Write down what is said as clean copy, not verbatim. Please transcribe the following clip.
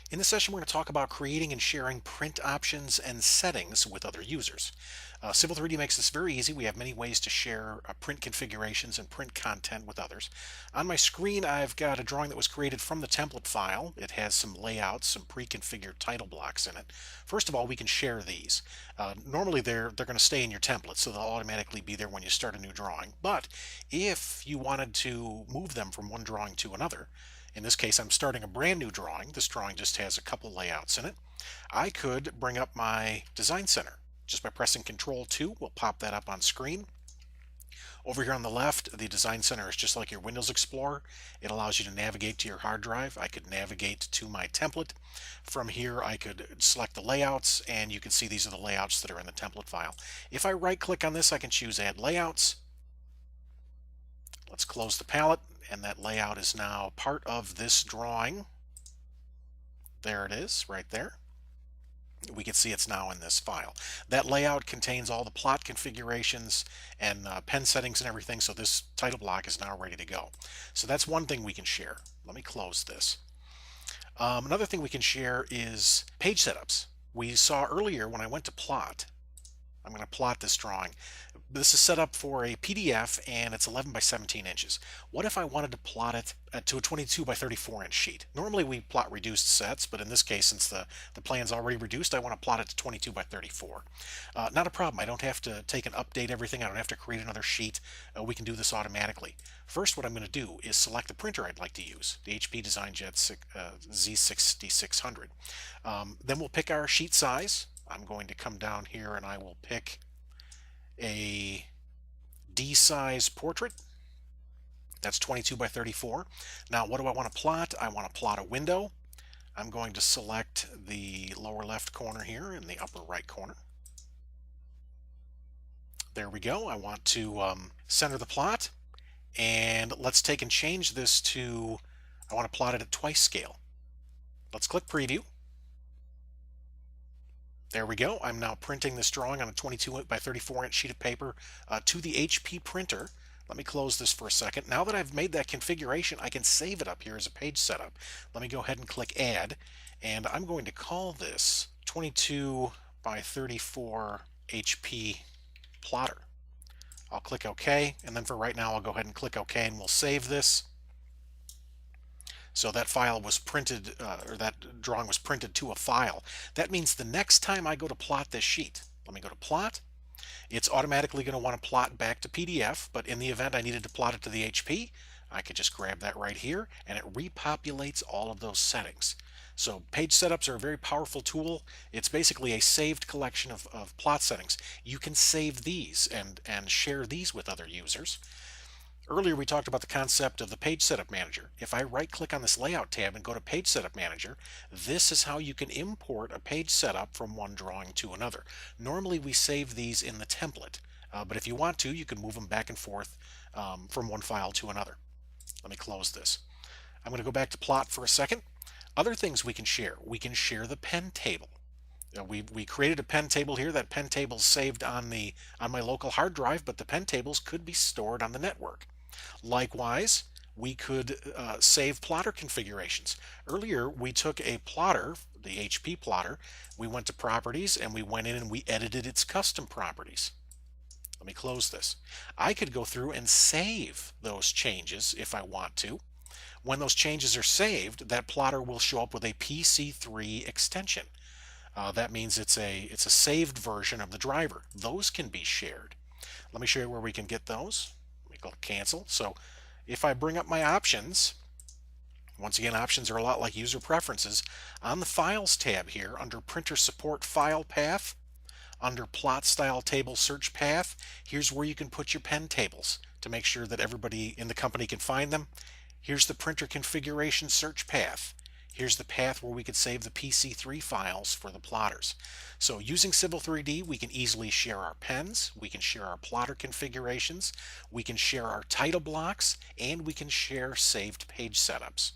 In this session, we're going to talk about creating and sharing print options and settings with other users. Civil 3D makes this very easy. We have many ways to share print configurations and print content with others. On my screen, I've got a drawing that was created from the template file. It has some layouts, some pre-configured title blocks in it. First of all, we can share these. Normally, they're going to stay in your template, so they'll automatically be there when you start a new drawing. But if you wanted to move them from one drawing to another, in this case, I'm starting a brand new drawing. This drawing just has a couple layouts in it. I could bring up my design center. Just by pressing Control 2, we'll pop that up on screen. Over here on the left, the design center is just like your Windows Explorer. It allows you to navigate to your hard drive. I could navigate to my template. From here, I could select the layouts, and you can see these are the layouts that are in the template file. If I right click on this, I can choose Add Layouts. Let's close the palette, and that layout is now part of this drawing. There it is, right there. We can see it's now in this file. That layout contains all the plot configurations and pen settings and everything, so this title block is now ready to go. So that's one thing we can share. Let me close this. Another thing we can share is page setups. We saw earlier when I went to plot, I'm going to plot this drawing. This is set up for a PDF and it's 11 by 17 inches. What if I wanted to plot it to a 22 by 34 inch sheet? Normally we plot reduced sets, but in this case, since the plan's already reduced, I want to plot it to 22 by 34. Not a problem. I don't have to take and update everything. I don't have to create another sheet. We can do this automatically. First, what I'm going to do is select the printer I'd like to use, the HP DesignJet Z6600. Then we'll pick our sheet size. I'm going to come down here and I will pick a D size portrait. That's 22 by 34. Now, what do I want to plot? I want to plot a window. I'm going to select the lower left corner here and the upper right corner. There we go. I want to center the plot, and let's take and change this to, I want to plot it at twice scale. Let's click preview. There we go. I'm now printing this drawing on a 22 by 34 inch sheet of paper to the HP printer. Let me close this for a second. Now that I've made that configuration, I can save it up here as a page setup. Let me go ahead and click Add, and I'm going to call this 22 by 34 HP plotter. I'll click OK, and then for right now, I'll go ahead and click OK, and we'll save this. So that file was printed, or that drawing was printed to a file. That means the next time I go to plot this sheet, let me go to plot. It's automatically going to want to plot back to PDF, but in the event I needed to plot it to the HP, I could just grab that right here, and it repopulates all of those settings. So page setups are a very powerful tool. It's basically a saved collection of plot settings. You can save these and share these with other users. Earlier we talked about the concept of the Page Setup Manager. If I right-click on this Layout tab and go to Page Setup Manager, this is how you can import a page setup from one drawing to another. Normally we save these in the template, but if you want to, you can move them back and forth from one file to another. Let me close this. I'm going to go back to Plot for a second. Other things we can share. We can share the pen table. We created a pen table here. That pen table is saved on my local hard drive, but the pen tables could be stored on the network. Likewise, we could save plotter configurations. Earlier, we took a plotter, the HP plotter, we went to Properties, and we went in and we edited its custom properties. Let me close this. I could go through and save those changes if I want to. When those changes are saved, that plotter will show up with a PC3 extension. That means it's a saved version of the driver. Those can be shared. Let me show you where we can get those. Go cancel. So if I bring up my options, once again, options are a lot like user preferences. On the Files tab here, under Printer Support File Path, under Plot Style Table Search Path, here's where you can put your pen tables to make sure that everybody in the company can find them. Here's the Printer Configuration Search Path. Here's the path where we could save the PC3 files for the plotters. So using Civil 3D, we can easily share our pens, we can share our plotter configurations, we can share our title blocks, and we can share saved page setups.